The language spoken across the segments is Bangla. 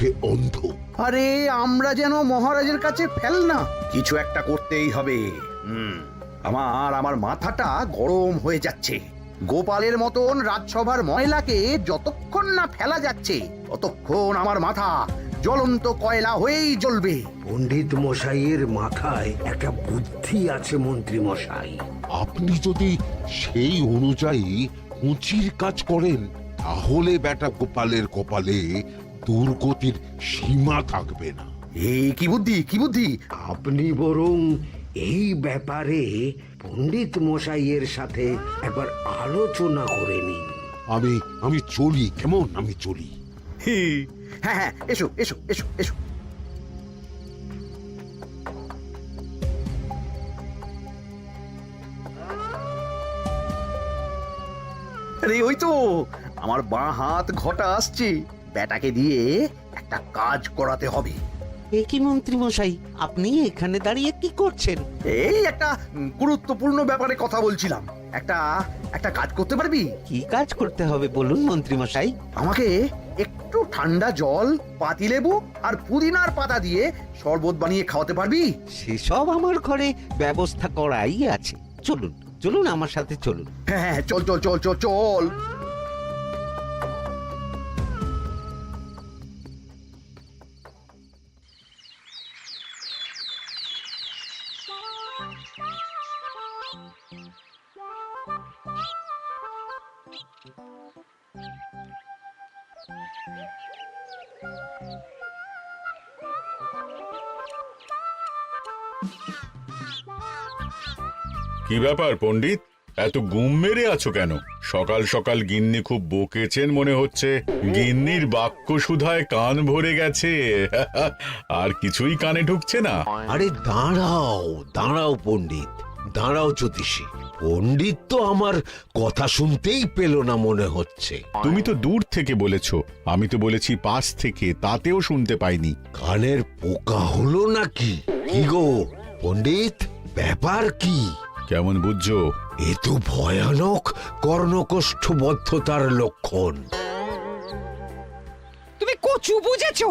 কে অন্ধ? আরে আমরা যেন মহারাজের কাছে ফেল না, কিছু একটা করতেই হবে। আমার মাথাটা গরম হয়ে যাচ্ছে। গোপালের মতন রাজসভার ময়লাকে যতক্ষণ না ফেলা যাচ্ছে ততক্ষণ আমার মাথা জ্বলন্ত কয়লা হয়েই জ্বলবে। পণ্ডিত মশাইয়ের মাথায় একটা বুদ্ধি আছে মন্ত্রী মশাই। আপনি যদি সেই অনুযায়ী উঁচির কাজ করেন তাহলে বেটা গোপালের কপালে দুর্গতির সীমা থাকবে না। এই কি বুদ্ধি, কি বুদ্ধি? আপনি বরং এই ব্যাপারে পণ্ডিত মশাইয়ের সাথে একবার আলোচনা করে নিন। আমি চলি, কেমন? আমি চলি। হ্যাঁ হ্যাঁ, এসো এসো এসো এসো। আরে ওই তো আমার বাঁ হাত ঘটা আসছে, বেটাকে দিয়ে একটা কাজ করাতে হবে। এ কি মন্ত্রী মশাই, আপনি এখানে দাঁড়িয়ে কি করছেন? এই একটা গুরুত্বপূর্ণ ব্যাপারে কথা বলছিলাম। একটা একটা কাজ করতে পারবি? কি কাজ করতে হবে বলুন মন্ত্রী মশাই। আমাকে একটু ঠান্ডা জল, পাতিলেবু আর পুদিনার পাতা দিয়ে শরবত বানিয়ে খাওয়াতে পারবি? সেসব আমার ঘরে ব্যবস্থা করাই আছে। চলুন চলুন আমার সাথে চলুন। হ্যাঁ হ্যাঁ, চল চল চল চল চল। কি ব্যাপার পণ্ডিত, এত গুম মেরে আছো কেন? সকাল সকাল গিন্নি খুব বকেছেন মনে হচ্ছে। গিন্নির বাক্য সুধায় কান ভরে গেছে, আর কিছুই কানে ঢুকছে না। আরে দাঁড়াও দাঁড়াও পণ্ডিত, দাঁড়াও জ্যোতিষী। পণ্ডিত তো আমার কথা শুনতেই পেল না মনে হচ্ছে। তুমি তো দূর থেকে বলেছো, আমি তো বলেছি পাশ থেকে, তাতেও শুনতে পাইনি। কানের পোকা হলো নাকি? কি গো পণ্ডিত, ব্যাপার কি? কেমন বুঝছো? এ তো ভয়ানক কর্ণকোষ্ঠবদ্ধতার লক্ষণ। তুমি কচু বুঝেছো?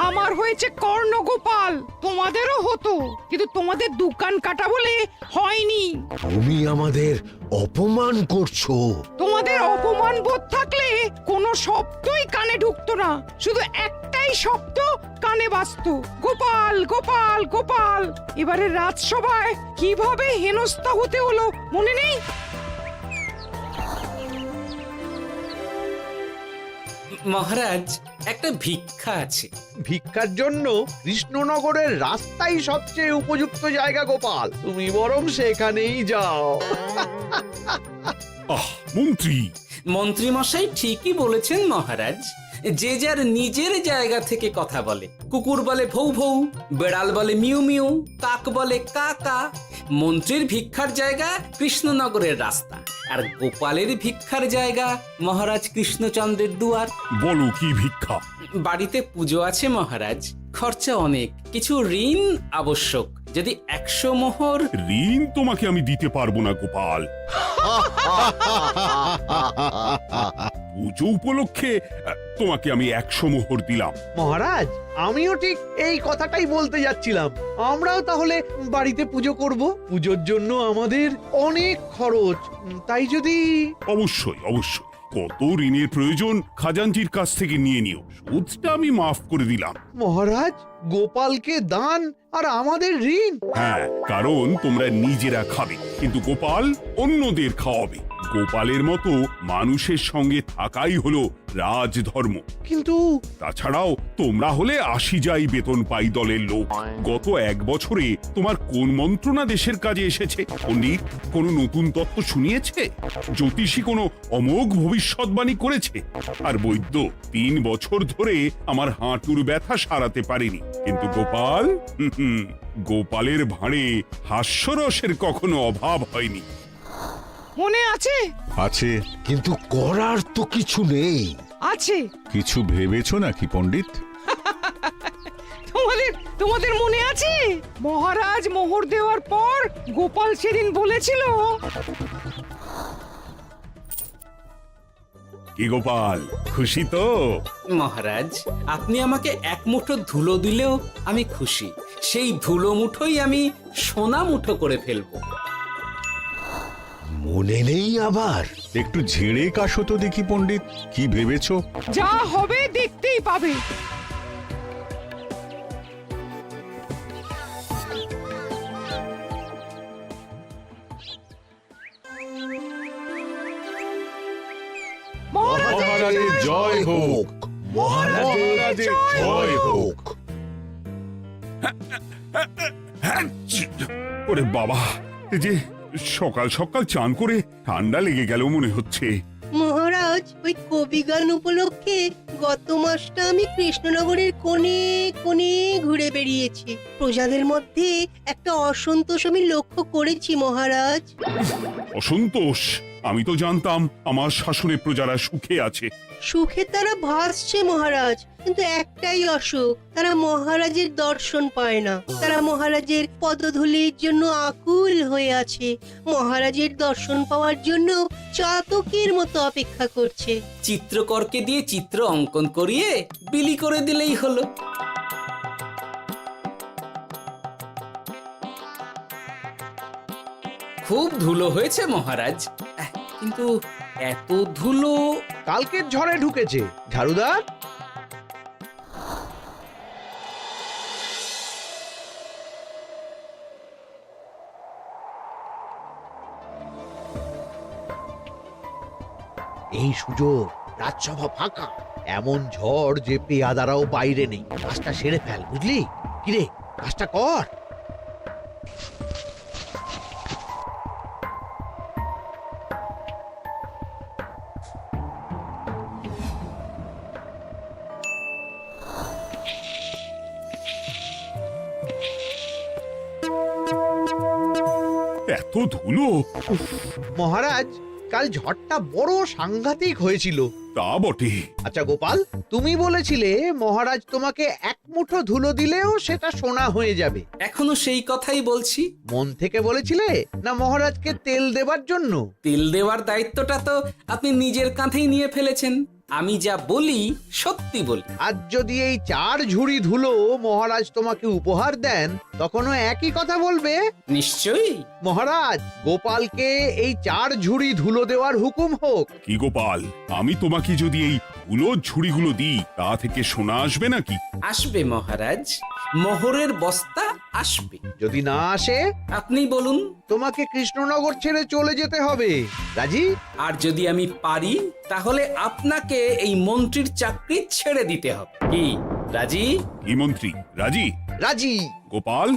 আমার হয়েছে কর্ণগোপাল, তোমাদেরও হতো, কিন্তু তোমাদের দোকান কাটা বলে হয়নি। তুমি আমাদের অপমান করছো। তোমাদের অপমান বোধ থাকলে কোনো শব্দই কানে ঢুকতো না, শুধু একটাই শব্দ কানে বাজতো, গোপাল গোপাল গোপাল। এবারে রাজসভায় কিভাবে হেনস্থা হতে হলো মনে নেই? মহারাজ, একটা ভিক্ষা আছে। ভিক্ষার জন্য কৃষ্ণনগরের রাস্তাই সবচেয়ে উপযুক্ত জায়গা গোপাল, তুমি বরং সেখানেই যাও। মন্ত্রী, মন্ত্রী মশাই ঠিকই বলেছেন মহারাজ। যে যার নিজের জায়গা থেকে কথা বলে। কুকুর বলে ভৌ ভৌ, বেড়াল বলে মিউ মিউ, কাক বলে কা কা। মন্ত্রীর ভিক্ষার জায়গা কৃষ্ণনগরের রাস্তা, আর গোপালের ভিক্ষার জায়গা মহারাজ কৃষ্ণচন্দ্রের দুয়ার। বলো কি ভিক্ষা? বাড়িতে পুজো আছে মহারাজ, খরচা অনেক, কিছু ঋণ আবশ্যক। যদি 100 মোহর। ঋণ তোমাকে আমি দিতে পারবো না গোপাল। পুজো উপলক্ষে তোমাকে আমি 100 মোহর দিলাম। মহারাজ, আমিও ঠিক এই কথাটাই বলতে যাচ্ছিলাম। আমরাও তাহলে বাড়িতে পুজো করব। পুজোর জন্য আমাদের অনেক খরচ, তাই যদি... অবশ্যই অবশ্যই, কত ঋণের প্রয়োজন খাজাঞ্চির কাছ থেকে নিয়ে নিও, সুদটা আমি মাফ করে দিলাম। মহারাজ, গোপালকে দান আর আমাদের ঋণ? হ্যাঁ, কারণ তোমরা নিজেরা খাবে, কিন্তু গোপাল অন্যদের খাওয়াবে। গোপালের মতো মানুষের সঙ্গে থাকাই হলো রাজধর্ম। কিন্তু তাছাড়াও তোমরা হলে 80 যাই বেতন পাই দলের লোক। গত 1 বছরে তোমার কোন মন্ত্রণা দেশের কাজে এসেছে? পণ্ডিত কোনো নতুন তত্ত্ব শুনিয়েছে? জ্যোতিষী কোনো অমোঘ ভবিষ্যৎবাণী করেছে? আর বৈদ্য 3 বছর ধরে আমার হাঁটুর ব্যথা সারাতে পারেনি। কিন্তু গোপাল, গোপালের ভাঁড়ে হাস্যরসের কখনো অভাব হয়নি। মনে আছে? আছে। কিন্তু করার তো কিছু নেই। আছে। কিছু ভেবেছো নাকি পণ্ডিত? তোমাদের মনে আছে মহারাজ মোহর দেওয়ার পর গোপাল সেদিন বলেছিল, কি গোপাল, খুশি তো? মহারাজ, আপনি আমাকে এক মুঠো ধুলো দিলেও আমি খুশি। সেই ধুলো মুঠোই আমি সোনা মুঠো করে ফেলবো। মনে নেই আবার? একটু ঝেড়ে কাশো তো দেখি পণ্ডিত, কি ভেবেছো? যা হবে দেখতেই পাবে। মহারাজের জয় হোক, মহারাজের জয় হোক। ওরে বাবা, এই যে সকাল সকাল চান করে ঠান্ডা লেগে গেল মনে হচ্ছে। মহারাজ, ওই কবি গান উপলক্ষে গত মাসটা আমি কৃষ্ণনগরের কোণে কোণে ঘুরে বেরিয়েছি। প্রজাদের মধ্যে একটা অসন্তোষ আমি লক্ষ্য করেছি মহারাজ। অসন্তোষ? আমি তো জানতাম আমার শাসনে প্রজারা সুখে আছে। সুখে তারা ভাসছে মহারাজ, কিন্তু একটাই অসুখ, তারা মহারাজের দর্শন পায় না। তারা মহারাজের পদধূলির জন্য আকুল হয়ে আছে, মহারাজের দর্শন পাওয়ার জন্য চাতকের মতো অপেক্ষা করছে। চিত্রকরকে দিয়ে চিত্র অঙ্কন করিয়ে বিলি করে দিলেই হলো। খুব ধুলো হয়েছে মহারাজ, কিন্তু এত ধুলো। কালকের ঝড়ে ঢুকেছে। ঝাড়ুদার, এই সুযোগ, রাজসভা ফাঁকা, এমন ঝড় যে পেয়াদারাও বাইরে নেই। কাজটা সেরে ফেল, বুঝলি? কিরে, কাজটা কর। এত ধুলো! উফ, মহারাজ, কাল ঝড়টা বড় সাংঘাতিক হয়েছিল। তা বটে। আচ্ছা গোপাল, তুমি বলেছিলে মহারাজ তোমাকে এক মুঠো ধুলো দিলেও সেটা সোনা হয়ে যাবে। এখনো সেই কথাই বলছি। মন থেকে বলেছিলে না মহারাজকে তেল দেবার জন্য? তেল দেওয়ার দায়িত্বটা তো আপনি নিজের কাঁধেই নিয়ে ফেলেছেন। আমি যা বলি সত্যি বলি। আজ যদি এই 4 ঝুড়ি ধুলো মহারাজ তোমাকে উপহার দেন, তখনও একই কথা বলবে? নিশ্চয়ই। মহারাজ, গোপালকে এই 4 ঝুড়ি ধুলো দেওয়ার হুকুম হোক। কি গোপাল, আমি তোমাকে যদি এই ধুলো ঝুড়িগুলো দিই, তা থেকে সোনা আসবে নাকি? আসবে মহারাজ, মোহরের বস্তা আসবে। যদি না আসে, আপনি বলুন। তোমাকে কৃষ্ণনগর ছেড়ে চলে যেতে হবে। রাজি? আর যদি আমি পারি, তাহলে আপনাকে এই মন্ত্রীর চাকরি ছেড়ে দিতে হবে। কি রাজি? কি মন্ত্রী, রাজি? রাজি। গোপাল?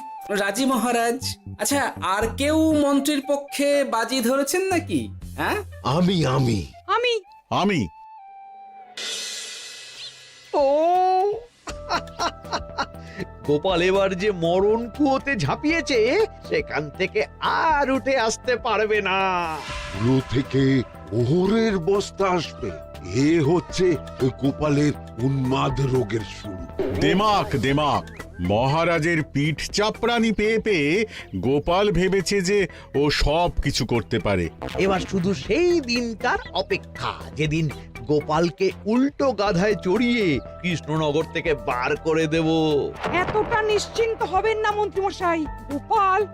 রাজি মহারাজ। আচ্ছা, আর কেউ মন্ত্রীর পক্ষে বাজি ধরেছেন নাকি? হ্যাঁ, আমি আমি আমি আমি ও গোপাল এবার যে মরণ কুয়োতে ঝাঁপিয়েছে, সেখান থেকে আর উঠে আসতে পারবে না। ধুলো থেকে মোহরের বস্তা আসবে, এ হচ্ছে গোপালের উন্মাদ রোগের শুরু। দেমাক দেমাক, মহারাজের পিঠ চাপড়ানি পেয়ে পেয়ে গোপাল ভেবেছে যে ও সব কিছু করতে পারে। এবার শুধু সেই দিনকার অপেক্ষা, যেদিন গোপালকে উল্টো গাধায় চড়িয়ে কৃষ্ণনগর থেকে বার করে দেব। এতটা নিশ্চিন্ত হবেন না মন্ত্রীমশাই।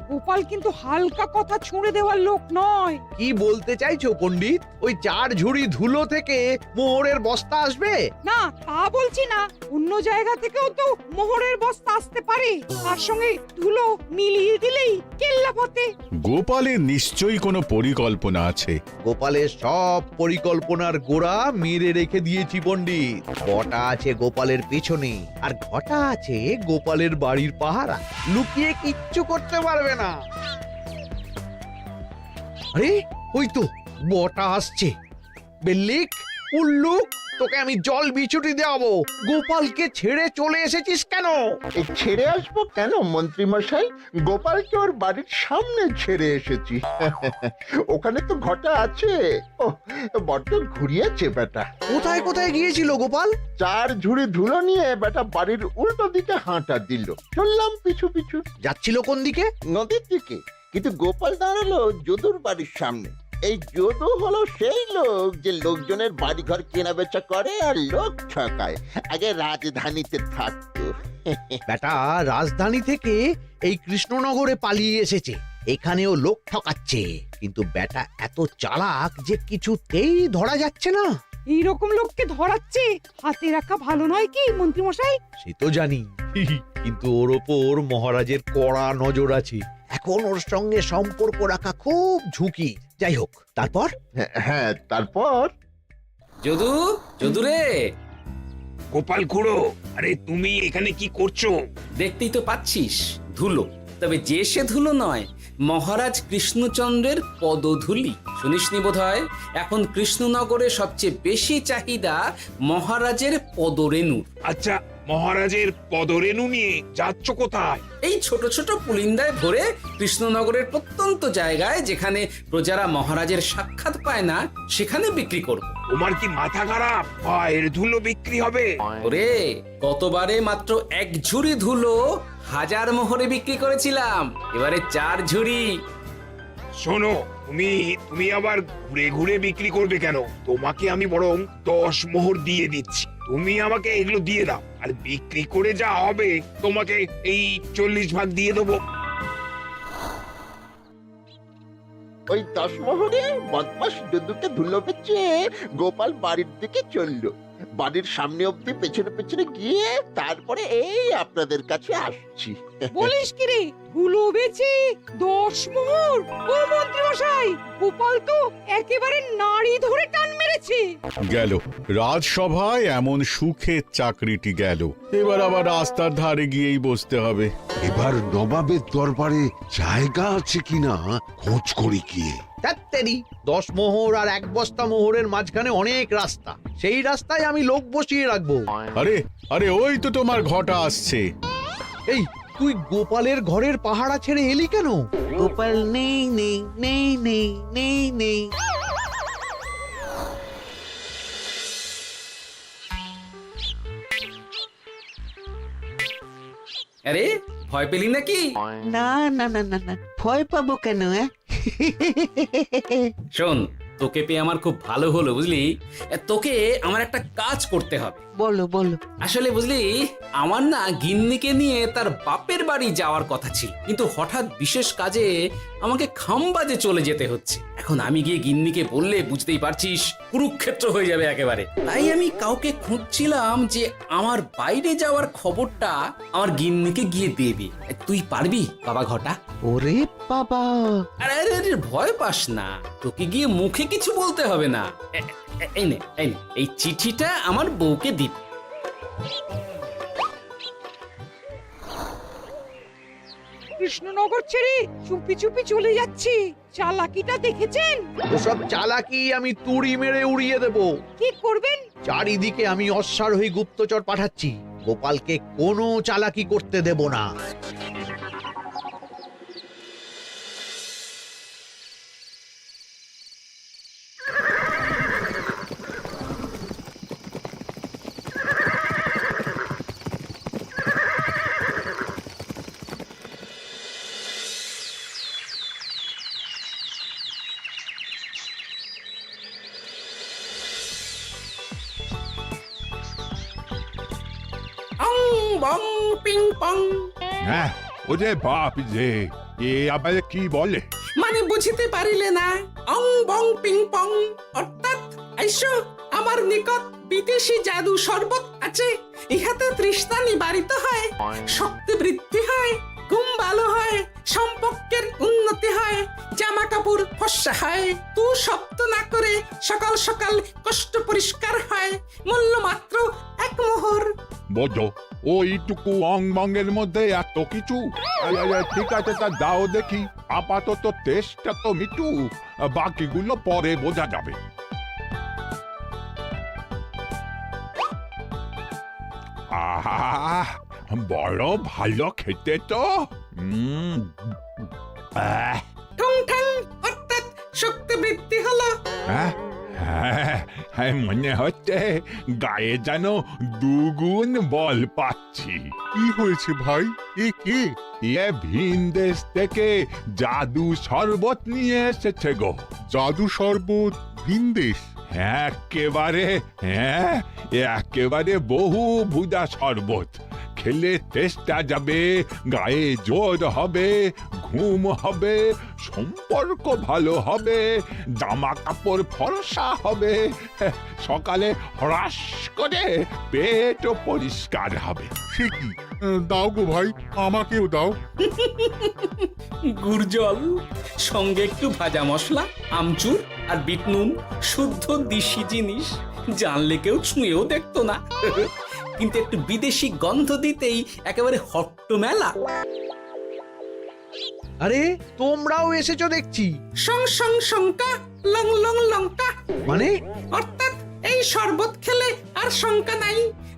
গোপাল কিন্তু হালকা কথা ছুঁড়ে দেওয়ার লোক নয়। কি বলতে চাইছো পণ্ডিত? ওই 4 ঝুড়ি ধুলো থেকে মোহরের বস্তা আসবে? না, তা বলছি না। অন্য জায়গা থেকেও তো মোহরের বস্তা আসতে পারে। তার সঙ্গে ধুলো মিলিয়ে দিলেই কেল্লাফতে। গোপালের নিশ্চয়ই কোনো পরিকল্পনা আছে। গোপালের সব পরিকল্পনার গোড়া মেরে রেখে দিয়েছি পণ্ডিত। বটা আছে গোপালের পেছনে, আর ঘটা আছে গোপালের বাড়ির পাহারা। লুকিয়ে কিচ্ছু করতে পারবে না। আরে ওই তো বটা আসছে। বেল্লিক, উল্লুক, তোকে আমি জল বিছুটি দেওয়াবো। গোপালকে ছেড়ে চলে এসেছিস কেন? ছেড়ে আসবো কেন মন্ত্রী মশাই? গোপালকে ওর বাড়ির সামনে ছেড়ে এসেছি। ওখানে তো ঘটা আছে। ও বড্ড ঘুরিয়েছে বেটা। কোথায় কোথায় গিয়েছিল গোপাল? 4 ঝুড়ি ধুলো নিয়ে বেটা বাড়ির উল্টো দিকে হাঁটা দিল। চললাম পিছু পিছু। যাচ্ছিল কোন দিকে? নদীর দিকে, কিন্তু গোপাল দাঁড়ালো যদুর বাড়ির সামনে। এই যদু হলো সেই লোক যে লোকজনের বাড়িঘর কেনা বেচা করে আর লোক ঠকায়। আগে রাজধানীতে থাকতো। বেটা রাজধানী থেকে এই কৃষ্ণনগরে পালিয়ে এসেছে, এখানেও লোক ঠকাচ্ছে, কিন্তু বেটা এত চালাক যে কিছুতেই ধরা যাচ্ছে না। এইরকম লোককে ধরাচ্ছে হাতে রাখা ভালো নয় কি মন্ত্রী মশাই? সে তো জানি, কিন্তু ওর ওপর মহারাজের কড়া নজর আছে। এখন ওর সঙ্গে সম্পর্ক রাখা খুব ঝুঁকি। যাই হোক, তারপর হ্যাঁ, তারপর যদু, যদু রে, গোপাল খুড়ো, আরে তুমি এখানে কি করছো? দেখতেই তো পাচ্ছিস ধুলো, তবে যে সে ধুলো নয়, মহারাজ কৃষ্ণচন্দ্রের পদধূলি। শুনিসনি বোধহয় এখন কৃষ্ণনগরে সবচেয়ে বেশি চাহিদা মহারাজের পদরেণু। আচ্ছা, মহারাজের পদরেণু নিয়ে যাচ্ছ কোথায়? এই ছোট ছোট পুলিন্দায় ভরে কৃষ্ণনগরের প্রত্যন্ত জায়গায় যেখানে প্রজারা মহারাজের সাক্ষাৎ পায় না সেখানে বিক্রি করব। তোমার কি মাথা খারাপ? পায়ের ধুলো বিক্রি হবে? ওরে, গতবারে মাত্র 1 ঝুড়ি ধুলো 1000 মোহরে বিক্রি করেছিলাম, এবারে 4 ঝুড়ি। শোনো, তুমি আবার ঘুরে ঘুরে বিক্রি করবে কেন? তোমাকে আমি বরং 10 মোহর দিয়ে দিচ্ছি, তুমি আমাকে এগুলো দিয়ে দাও, আর বিক্রি করে যা হবে তোমাকে এই 40 ভাগ দিয়ে দেবো। ওই 10 মোহরে বদমাস যদুকে ধুলো বেচে গোপাল বাড়ির দিকে চললো। বাড়ির সামনে অব্দি পেছনে পেছনে গিয়ে তারপরে এই আপনাদের কাছে আসছি। বলিস কি রে, ধুলো বেচে 10 মোহর? ও মন্ত্রী মশাই, গোপাল তো একেবারে নাড়ি ধরে টান মেরেছে। গেল রাজসভায় এমন সুখের চাকরিটি গেল, এবার আবার রাস্তার ধারে গিয়েই বসতে হবে। এবার নবাবের দরবারে জায়গা আছে কিনা খোঁজ করি গিয়ে। ধ্যাত্তেরি, 10 মোহর আর 1 বস্তা মোহরের মাঝখানে অনেক রাস্তা, সেই রাস্তায় আমি লোক বসিয়ে রাখবো। আরে আরে, ওই তো তোমার ঘটা আসছে। এই, তুই গোপালের ঘরের পাহারা ছেড়ে এলি কেন? গোপাল নেই নেই নেই নেই নেই নেই। আরে, ভয় পেলি নাকি? না না না না না, ভয় পাবো কেন? শোন, তোকে পেয়ে আমার খুব ভালো হলো বুঝলি। তোকে আমার একটা কাজ করতে হবে। বলো বলো। আসলে বুঝলি, আমার না গিন্নিকে নিয়ে তার বাপের বাড়ি যাওয়ার কথা ছিল, কিন্তু হঠাৎ বিশেষ কাজে আমাকে খামবাজে চলে যেতে হচ্ছে। এখন আমি গিয়ে গিন্নিকে বললে বুঝতেই পারছিস কুরুক্ষেত্র হয়ে যাবে একেবারে। তাই আমি কাউকে খুঁজছিলাম যে আমার বাইরে যাওয়ার খবরটা আমার গিন্নিকে গিয়ে দেবে। তুই পারবি বাবা ঘটা? ওরে বাবা, আরে আরে আরে, ভয় পাস না, তোকে গিয়ে মুখে কিছু বলতে হবে না। এই নে, এই চিঠিটা আমার বউকে দিবি। কৃষ্ণনগর ছেড়ে চুপি চুপি চলে যাচ্ছে, চালাকিটা দেখেছেন? ওসব চালাকি আমি তুড়ি মেরে উড়িয়ে দেব। কি করবেন? চারিদিকে আমি অশ্বারোহী গুপ্তচর পাঠাচ্ছি, গোপালকে কোনো চালাকি করতে দেব না। অং বং পিং পং। হ্যাঁ, ওরে বাপ রে, এ আবার কি বলে? মানে বুঝিতে পারিলে না? অং বং পিং পং অর্থাৎ আইসো আমার নিকট বিদেশি জাদু শরবত আছে, ইহাতে তৃষ্ণা নিবারিত হয়, শক্তি বৃদ্ধি হয়, ঘুম ভালো হয়, সম্পর্কের উন্নতি হয়, জামা কাপড় ফর্সা হয়, তু শব্দ না করে সকাল সকাল কষ্ট পরিষ্কার হয়, মূল্য মাত্র 1 মোহর। বলো, ওইটুকু অং বঙ্গের মধ্যে এত কিছু? ঠিক আছে, তা দাও দেখি, আপাতত টেস্টটা তো মিটু, বাকিগুলো পরে বোঝা যাবে। আহা, বড় ভালো খেতে তো। ঠং ঠং অর্থাৎ শক্তি বৃদ্ধি হলো। হ্যাঁ, হ্যাঁ, মনে হচ্ছে গায়ে যেন দুগুণ বল পাচ্ছি। কি হয়েছে ভাই? এ কে? এ ভিন দেশ থেকে জাদু শরবত নিয়ে এসেছে গো। জাদু শরবত ভিনদেশ? একেবারে বহু ভুজা শরবত। খেলে তেষ্টা যাবে, গায়ে জোর হবে, ঘুম হবে, সম্পর্ক ভালো হবে, জামা কাপড় ফর্সা হবে, সকালে হ্রাস করে পেটও পরিষ্কার হবে। সে কি? দাও গো ভাই, আমাকেও দাও। গুড় জল, সঙ্গে একটু ভাজা মশলা, আমচুর আর বিট নুন, শুদ্ধ দেশি জিনিস। জানলে কেউ ছুঁয়েও দেখতো না, কিন্তু একটু বিদেশি গন্ধ দিতেই একেবারে হট্ট মেলা। আরে তোমরাও এসেছো দেখছি। সং সং শঙ্কা, লং লং লঙ্কা। মানে অর্থাৎ এই শরবত খেলে আর শঙ্কা নাই,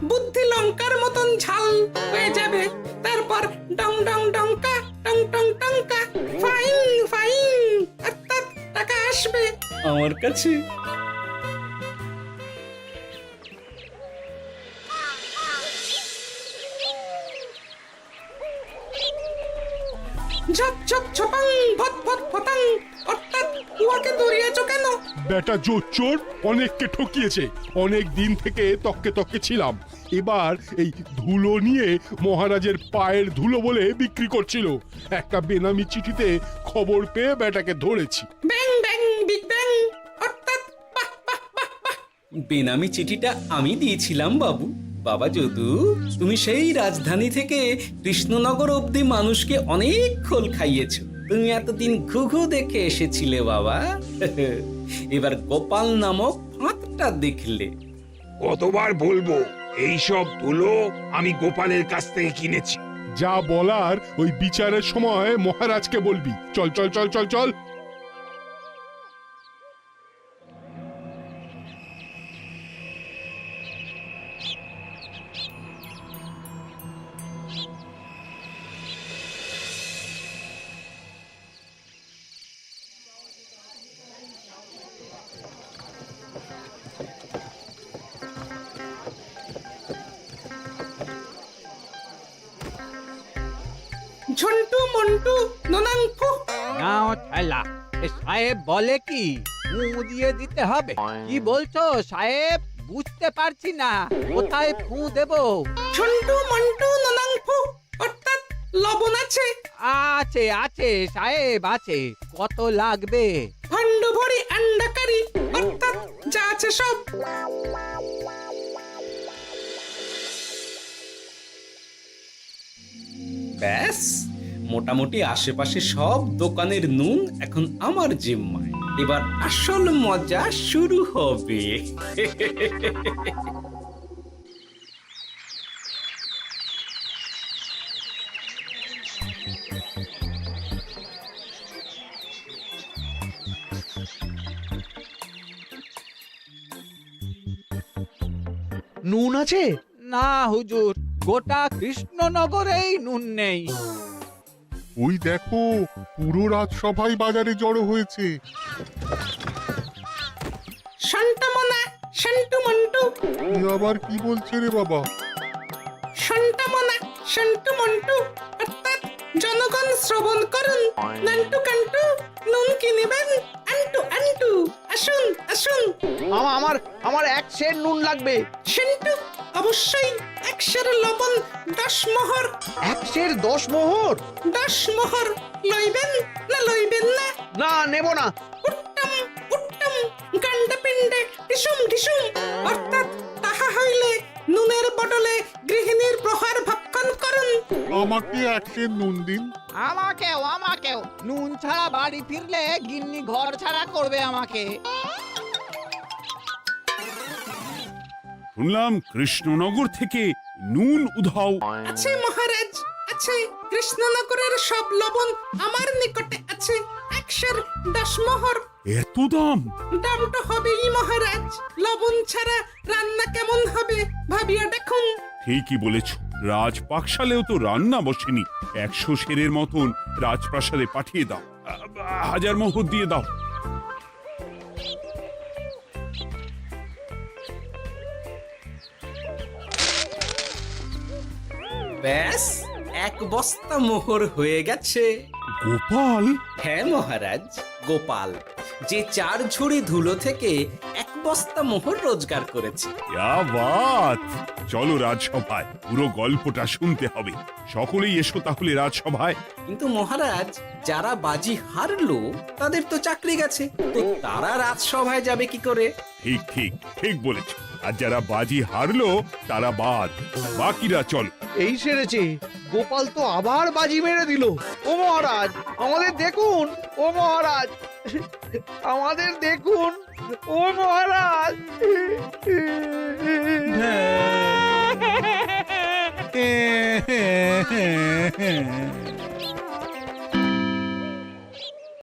বুদ্ধি লঙ্কার মতন ঝাল হয়ে যাবে। তারপর ডং ডং ডঙ্কা, টং টং টঙ্কা, ফাইন ফাইন, অর্থাৎ টাকা আসবে আমার কাছে। ঝপ ঝপ ঝপাং, ভট ভট ফটাং, অর্থাৎ উহাকে দৌড়িয়েছো কেন? বেটা জোচ্চোর অনেককে ঠকিয়েছে। অনেক দিন থেকে তককে তককে ছিলাম। এবার এই ধুলো নিয়ে মহারাজের পায়ের ধুলো বলে বিক্রি করছিল। একটা বেনামি চিঠিতে খবর পেয়ে বেটাকে ধরেছি। ব্যাং ব্যাং বিগ ব্যাং, অর্থাৎ বাহ বাহ বাহ বাহ। বেনামি চিঠিটা আমি দিয়েছিলাম বাবু। বাবা যদু, তুমি সেই রাজধানী থেকে কৃষ্ণনগর অবধি মানুষকে অনেক খোল খাইয়েছো। তুমি এতদিন ঘুঘু দেখে এসেছিলে বাবা, এবার গোপাল নামক ফাঁদটা দেখলে। কতবার বলবো এইসব ধুলো আমি গোপালের কাছ থেকে কিনেছি। যা বলার ওই বিচারের সময় মহারাজকে বলবি। চল চল চল চল চল। ঝন্টু মন্টু ননাঙ্কু। নাও ঠেলা। সাহেব বলে কি ফু দিয়ে দিতে হবে? কি বলছো সাহেব? বুঝতে পারছি না, কোথায় ফু দেব? ঝন্টু মন্টু ননাঙ্কু, অর্থাৎ লবণ আছে? আছে আছে সাহেব আছে। কত লাগবে? ভণ্ড ভরি আন্ডাকারি, অর্থাৎ যা আছে সব। ব্যাস, মোটামুটি আশেপাশে সব দোকানের নুন এখন আমার জিম্মায়। এবার আসল মজা শুরু হবে। নুন আছে? না হুজুর, গোটা কৃষ্ণনগরেই নুন নেই। ওই দেখো, পুরো রাজসভাই বাজারে জড়ো হয়েছে। শান্তামনা, শান্টু মন্টু। এ আবার কি বলছে রে বাবা? শান্তামনা, শান্টু মন্টু, অর্থাৎ জনগণ শ্রবণ করুন। নান্টু কান্টু, নুন কি নেবেন? আন্টু আন্টু, আসুন আসুন। আমার আমার এক সের নুন লাগবে। শান্টু, অবশ্যই 100 লবণ 10 মোহর। 100 10 মোহর? 10 মোহর লইবেন না লইবেন না? না, নেব না। উত্তম উত্তম, গান্ডা পিণ্ডে ঢিসুম ঢিসুম, অর্থাৎ তাহা হইলে নুনের বদলে গৃহিণীর প্রহার ভক্ষণ করুন। আমাকে 100 নুন দিন। আমাকেও নুন ছাড়া বাড়ি ফিরলে গিন্নি ঘর ছাড়া করবে আমাকে। শুনলাম কৃষ্ণনগর থেকে নুন উধাও। আছে মহারাজ, আছে। কৃষ্ণনগরের সব লবণ আমার নিকটে আছে। 110 মোহর। এত দাম? দাম তো হবেই মহারাজ, লবণ ছাড়া রান্না কেমন হবে ভাবিয়া দেখুন। ঠিকই বলেছ, রাজপাকশালেও তো রান্না বসেনি। 100 সেরের মতন রাজপ্রাসাদে পাঠিয়ে দাও। 1000 মোহর দিয়ে দাও। ব্যাস 1 বস্তা মোহর হয়ে গেছে। গোপাল? হ্যাঁ মহারাজ, গোপাল, যে 4 ঝুড়ি ধুলো থেকে 1 বস্তা মোহর রোজগার করেছে। ইয়া বাত! চলো রাজসভায়, পুরো গল্পটা শুনতে হবে। সকলেই এসো তাহলে রাজসভায়। কিন্তু মহারাজ, যারা বাজি হারলো তাদের তো চাকরি গেছে, তো তারা রাজসভায় যাবে কি করে? ঠিক ঠিক ঠিক বলেছ। আর যারা বাজি হারলো তারা বাদ, বাকিরা চলো। এই সেরেছে, গোপাল তো আবার বাজি মেরে দিল। ও মহারাজ, আমাদের দেখুন। ও মহারাজ, আমাদের দেখুন। ও মহারাজ। হ্যাঁ